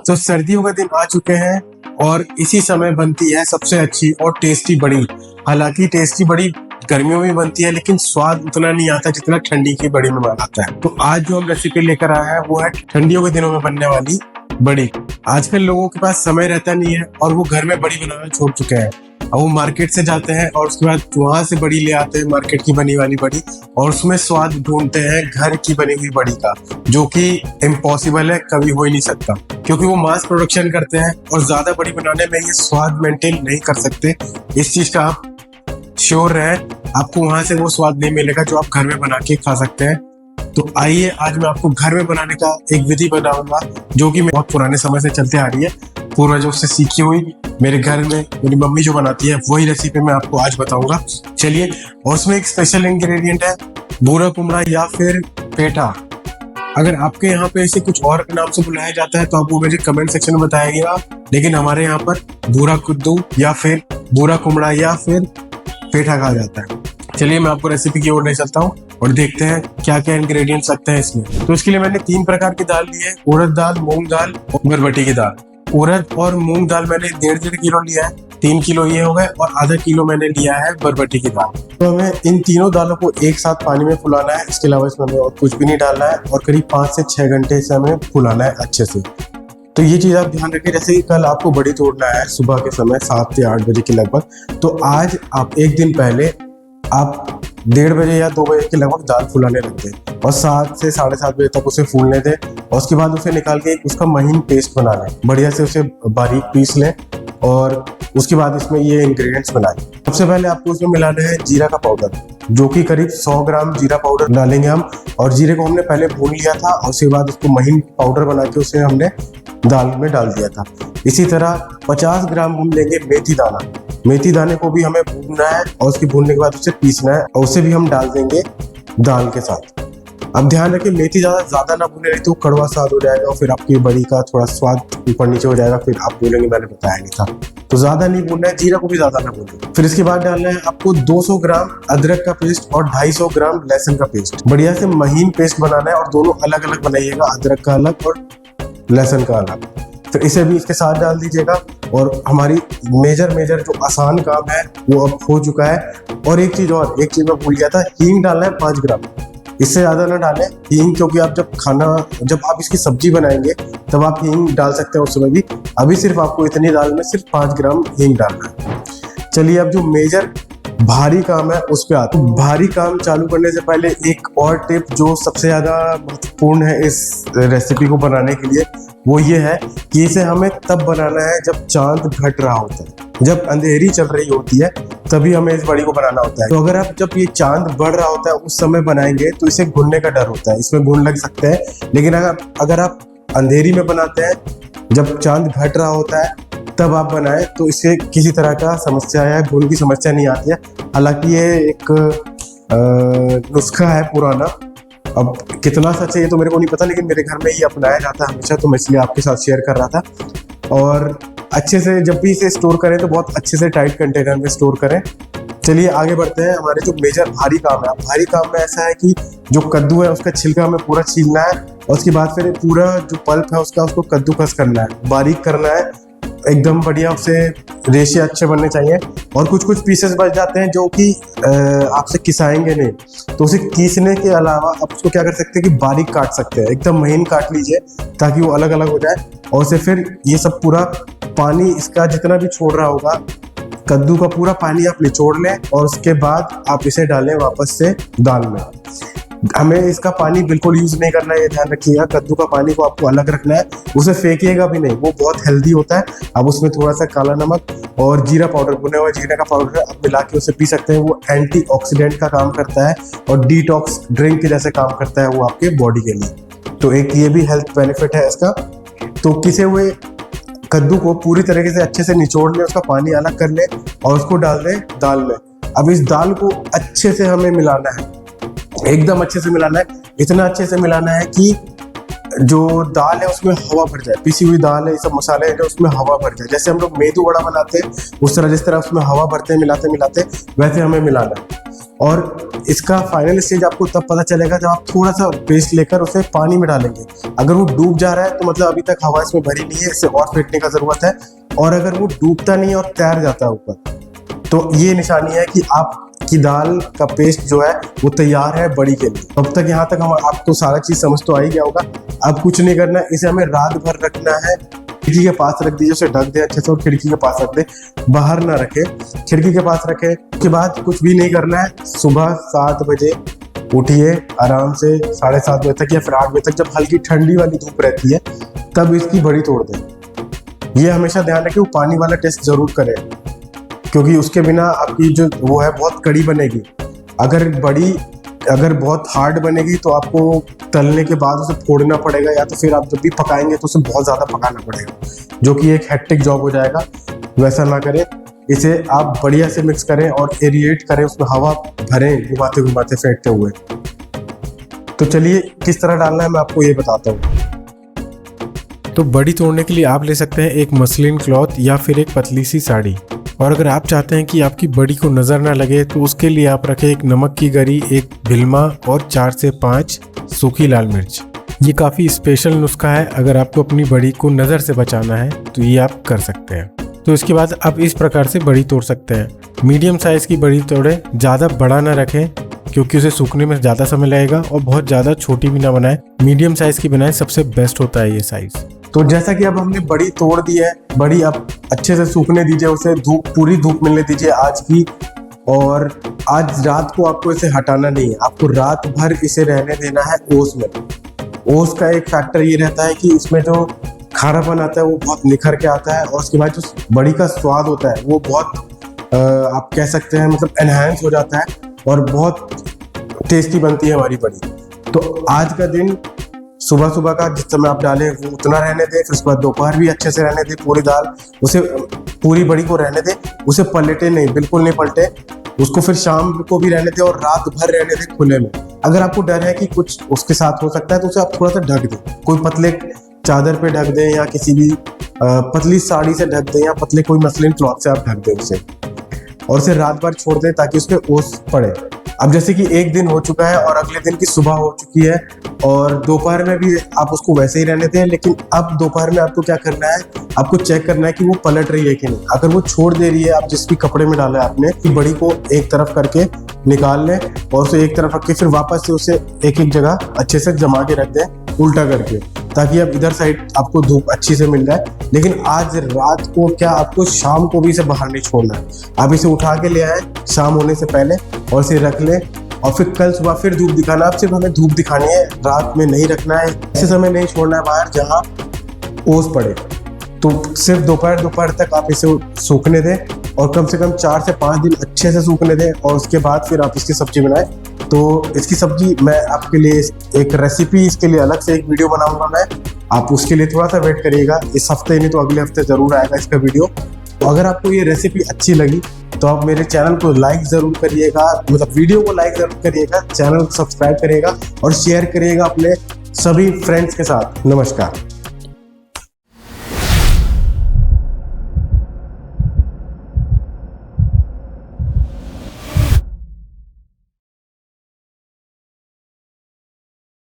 तो सर्दियों के दिन आ चुके हैं और इसी समय बनती है सबसे अच्छी और टेस्टी बड़ी। हालांकि टेस्टी बड़ी गर्मियों में बनती है, लेकिन स्वाद उतना नहीं आता जितना ठंडी की बड़ी में आता है। तो आज जो हम रेसिपी लेकर आए हैं वो है ठंडियों के दिनों में बनने वाली बड़ी। आजकल लोगों के पास समय रहता नहीं है और वो घर में बड़ी बनाना छोड़ चुके हैं। अब वो मार्केट से जाते हैं और उसके बाद वहां से बड़ी ले आते हैं, मार्केट की बनी वाली बड़ी, और उसमें स्वाद ढूंढते हैं घर की बनी हुई बड़ी का, जो कि इम्पॉसिबल है, कभी हो ही नहीं सकता, क्योंकि वो मास प्रोडक्शन करते हैं और ज्यादा बड़ी बनाने में ये स्वाद मेंटेन नहीं कर सकते। इस चीज का आप श्योर रहे, आपको वहां से वो स्वाद नहीं मिलेगा जो आप घर में बना के खा सकते हैं। तो आइए आज मैं आपको घर में बनाने का एक विधि बताऊंगा जो कि बहुत पुराने समय से चलते आ रही है, पूर्वजों से सीखी हुई। मेरे घर में मेरी मम्मी जो बनाती है वही रेसिपी मैं आपको आज बताऊंगा। चलिए, और उसमें एक स्पेशल इंग्रेडिएंट है भूरा कुमड़ा या फिर पेठा। अगर आपके यहाँ पे इसे कुछ और नाम से बुलाया जाता है तो आप वो मुझे कमेंट सेक्शन में बताइएगा, लेकिन हमारे यहाँ पर भूरा कद्दू या फिर भूरा कुमड़ा या फिर पेठा कहा जाता है। चलिए मैं आपको रेसिपी की ओर ले चलता हूँ और देखते हैं क्या क्या इंग्रेडिएंट्स लगते हैं इसमें। तो इसके लिए मैंने 3 प्रकार की दाल ली है, उड़द दाल, मूंग दाल और बरबटी की दाल। उड़द और मूंग दाल मैंने 1.5 किलो लिया है, 3 किलो ये हो गए, और आधा किलो मैंने लिया है बरबटी की दाल। तो हमें इन तीनों दालों को एक साथ पानी में फुलाना है, इसके अलावा इसमें हमें और कुछ भी नहीं डालना है, और करीब 5 से 6 घंटे से हमें फुलाना है अच्छे से। तो ये चीज आप ध्यान रखिए, जैसे कि कल आपको बड़ी तोड़ना है सुबह के समय 7 से 8 बजे के लगभग, तो आज आप एक दिन पहले आप 1:30 बजे या 2 बजे के लगभग दाल फुलाने रख दें और 7 से 7:30 बजे तक उसे फूलने दें, और उसके बाद उसे निकाल के उसका महीन पेस्ट बना लें, बढ़िया से उसे बारीक पीस लें, और उसके बाद इसमें ये इंग्रेडिएंट्स बनाएं। सबसे पहले आपको उसमें मिलाना है जीरा का पाउडर, जो कि करीब 100 ग्राम जीरा पाउडर डालेंगे हम, और जीरे को हमने पहले भून लिया था और उसके बाद उसको महीन पाउडर बना के उसे हमने दाल में डाल दिया था। इसी तरह 50 ग्राम हम लेंगे मेथी दाना। मेथी दाने को भी हमें भूनना है और उसकी भूनने के बाद उसे पीसना है, और उसे भी हम डाल देंगे दाल के साथ। अब ध्यान रखिए, मेथी ज्यादा ना भूने, नहीं तो कड़वा स्वाद हो जाएगा और फिर आपकी बड़ी का थोड़ा स्वाद ऊपर नीचे हो जाएगा, फिर आप बोलेंगे मैंने बताया नहीं था। तो ज्यादा नहीं भूनना है, जीरा को भी ज्यादा ना भूनना। फिर इसके बाद डालना है आपको 200 ग्राम अदरक का पेस्ट और 250 ग्राम लहसुन का पेस्ट। बढ़िया से महीन पेस्ट बनाना है, और दोनों अलग अलग बनाइएगा, अदरक का अलग और लहसुन का अलग। फिर इसे भी इसके साथ डाल दीजिएगा, और हमारी मेजर जो आसान काम है वो अब हो चुका है। और एक चीज मैं भूल गया था, हींग डालना है 5 ग्राम, इससे ज्यादा ना डालें हींग, क्योंकि आप जब आप इसकी सब्जी बनाएंगे तब आप हींग डाल सकते हैं उस समय भी। अभी सिर्फ आपको इतनी दाल में सिर्फ 5 ग्राम हींग डालना है। चलिए, अब जो मेजर भारी काम है उस पे आते हैं। भारी काम चालू करने से पहले एक और टिप जो सबसे ज्यादा महत्वपूर्ण है इस रेसिपी को बनाने के लिए, वो ये है कि इसे हमें तब बनाना है जब चांद घट रहा होता है, जब अंधेरी चल रही होती है, तभी हमें इस बड़ी को बनाना होता है। तो अगर आप जब ये चांद बढ़ रहा होता है उस समय बनाएंगे तो इसे भुनने का डर होता है, इसमें घुन लग सकते हैं। लेकिन अगर आप अंधेरी में बनाते हैं, जब चांद घट रहा होता है तब आप बनाएं, तो इससे किसी तरह का समस्या या घुन की समस्या नहीं आती है। हालांकि ये एक नुस्खा है पुराना, अब कितना सच है ये तो मेरे को नहीं पता, लेकिन मेरे घर में ये अपनाया जाता है हमेशा, तो मैं इसलिए आपके साथ शेयर कर रहा था। और अच्छे से जब भी इसे स्टोर करें तो बहुत अच्छे से टाइट कंटेनर में स्टोर करें। चलिए आगे बढ़ते हैं। हमारे जो मेजर भारी काम है, भारी काम में ऐसा है कि जो कद्दू है उसका छिलका हमें पूरा छीलना है, और उसके बाद फिर पूरा जो पल्प है उसको कद्दूकस करना है, बारीक करना है, एकदम बढ़िया उसे रेशे अच्छे बनने चाहिए। और कुछ पीसेस बच जाते हैं जो कि आपसे किसाएंगे नहीं, तो उसे कीसने के अलावा आप उसको क्या कर सकते हैं कि बारीक काट सकते हैं, एकदम महीन काट लीजिए ताकि वो अलग अलग हो जाए। और उसे फिर ये सब पूरा पानी इसका जितना भी छोड़ रहा होगा, कद्दू का पूरा पानी आप निचोड़ लें, और उसके बाद आप इसे डालें वापस से दाल में। हमें इसका पानी बिल्कुल यूज नहीं करना है, ये ध्यान रखिएगा। कद्दू का पानी को आपको अलग रखना है, उसे फेंकिएगा भी नहीं, वो बहुत हेल्दी होता है। अब उसमें थोड़ा सा काला नमक और जीरा पाउडर, भुने हुए जीरे का पाउडर आप मिला के उसे पी सकते हैं। वो एंटीऑक्सीडेंट का काम करता है और डिटॉक्स ड्रिंक के जैसे काम करता है वो आपके बॉडी के लिए। तो एक ये भी हेल्थ बेनिफिट है इसका। तो किसे हुए कद्दू को पूरी तरीके से अच्छे से निचोड़ लें, उसका पानी अलग कर लें और उसको डाल दें दाल में। अब इस दाल को अच्छे से हमें मिलाना है, एकदम अच्छे से मिलाना है, इतना अच्छे से मिलाना है कि जो दाल है उसमें हवा भर जाए। पिसी हुई दाल है, ये सब मसाले हैं, उसमें हवा भर जाए। जैसे हम लोग मेदू वड़ा बनाते हैं उस तरह, जिस तरह उसमें हवा भरते हैं मिलाते मिलाते, वैसे हमें मिलाना है। और इसका फाइनल स्टेज आपको तब पता चलेगा जब आप थोड़ा सा पेस्ट लेकर उसे पानी में डालेंगे। अगर वो डूब जा रहा है तो मतलब अभी तक हवा इसमें भरी नहीं है, इसे और फेंटने का ज़रूरत है। और अगर वो डूबता नहीं है और तैर जाता है ऊपर, तो ये निशानी है कि आपकी दाल का पेस्ट जो है वो तैयार है बड़ी के लिए। अब तक यहाँ तक हम आपको सारा चीज़ समझ तो आ ही गया होगा। अब कुछ नहीं करना है, इसे हमें रात भर रखना है। खिड़की के पास रख दीजिए, उसे ढक दे अच्छे से और खिड़की के पास रख दे, बाहर ना रखे, खिड़की के पास रखे। उसके बाद कुछ भी नहीं करना है, सुबह 7 बजे उठिए आराम से, 7:30 बजे तक या फिर 8 बजे तक, जब हल्की ठंडी वाली धूप रहती है तब इसकी बड़ी तोड़ दें। ये हमेशा ध्यान रखें वो पानी वाला टेस्ट जरूर करें, क्योंकि उसके बिना आपकी जो वो है बहुत कड़ी बनेगी। अगर बहुत हार्ड बनेगी तो आपको तलने के बाद उसे फोड़ना पड़ेगा, या तो फिर आप जब भी पकाएंगे तो उसे बहुत ज़्यादा पकाना पड़ेगा, जो कि एक हेक्टिक जॉब हो जाएगा। वैसा ना करें, इसे आप बढ़िया से मिक्स करें और एरिएट करें, उसमें हवा भरें घुमाते घुमाते फेंटते हुए। तो चलिए किस तरह डालना है मैं आपको ये बताता हूँ। तो बड़ी तोड़ने के लिए आप ले सकते हैं एक मसलिन क्लॉथ या फिर एक पतली सी साड़ी। और अगर आप चाहते हैं कि आपकी बड़ी को नज़र ना लगे तो उसके लिए आप रखें एक नमक की गरी, एक भिल्मा और 4 से 5 सूखी लाल मिर्च। ये काफ़ी स्पेशल नुस्खा है, अगर आपको अपनी बड़ी को नज़र से बचाना है तो ये आप कर सकते हैं। तो इसके बाद आप इस प्रकार से बड़ी तोड़ सकते हैं। मीडियम साइज़ की बड़ी तोड़ें, ज़्यादा बड़ा ना रखें क्योंकि उसे सूखने में ज़्यादा समय लगेगा, और बहुत ज़्यादा छोटी भी ना बनाएं, मीडियम साइज़ की बनाएं, सबसे बेस्ट होता है ये साइज़। तो जैसा कि अब हमने बड़ी तोड़ दी है, बड़ी अब अच्छे से सूखने दीजिए, उसे पूरी धूप मिलने दीजिए आज की। और आज रात को आपको इसे हटाना नहीं है, आपको रात भर इसे रहने देना है ओस में। ओस का एक फैक्टर ये रहता है कि इसमें जो खारापन आता है वो बहुत निखर के आता है, और उसके बाद जो बड़ी का स्वाद होता है वो बहुत आप कह सकते हैं मतलब एनहांस हो जाता है और बहुत टेस्टी बनती है हमारी बड़ी। तो आज का दिन सुबह सुबह का जिस समय आप डालें वो उतना रहने दें, फिर उसके बाद दोपहर भी अच्छे से रहने दें पूरी दाल, उसे पूरी बड़ी को रहने दें, उसे पलटे नहीं, बिल्कुल नहीं पलटे उसको, फिर शाम को भी रहने दें और रात भर रहने दें खुले में। अगर आपको डर है कि कुछ उसके साथ हो सकता है तो उसे आप थोड़ा सा ढक दें, कोई पतले चादर पे ढक दें या किसी भी पतली साड़ी से ढक दें या पतले कोई मसलिन क्लॉथ से आप ढक दें उसे, और उसे रात भर छोड़ दें ताकि उसपे ओस पड़े। अब जैसे कि एक दिन हो चुका है और अगले दिन की सुबह हो चुकी है, और दोपहर में भी आप उसको वैसे ही रहने दें, लेकिन अब दोपहर में आपको क्या करना है, आपको चेक करना है कि वो पलट रही है कि नहीं। अगर वो छोड़ दे रही है, आप जिस भी कपड़े में डाला है आपने, बड़ी को एक तरफ करके निकाल लें और उसे एक तरफ रख के फिर वापस से उसे एक एक जगह अच्छे से जमा के रख दें उल्टा करके, ताकि अब इधर साइड आपको धूप अच्छी से मिल जाए। लेकिन आज रात को क्या आपको शाम को भी इसे बाहर नहीं छोड़ना है, आप इसे उठा के ले आए शाम होने से पहले और इसे रख लें, और फिर कल सुबह फिर धूप दिखाना। आप सिर्फ हमें धूप दिखानी है, रात में नहीं रखना है, ऐसे समय नहीं छोड़ना है बाहर जहाँ ओस पड़े। तो सिर्फ दोपहर तक आप इसे सूखने दें, और कम से कम 4 से 5 दिन अच्छे से सूखने दें, और उसके बाद फिर आप इसकी सब्जी बनाएं। तो इसकी सब्जी मैं आपके लिए एक रेसिपी, इसके लिए अलग से एक वीडियो बनाऊंगा मैं, आप उसके लिए थोड़ा सा वेट करिएगा, इस हफ्ते नहीं तो अगले हफ्ते ज़रूर आएगा इसका वीडियो। तो अगर आपको ये रेसिपी अच्छी लगी तो आप मेरे चैनल को लाइक ज़रूर करिएगा, मतलब वीडियो को लाइक ज़रूर करिएगा, चैनल को सब्सक्राइब करिएगा और शेयर करिएगा अपने सभी फ्रेंड्स के साथ। नमस्कार।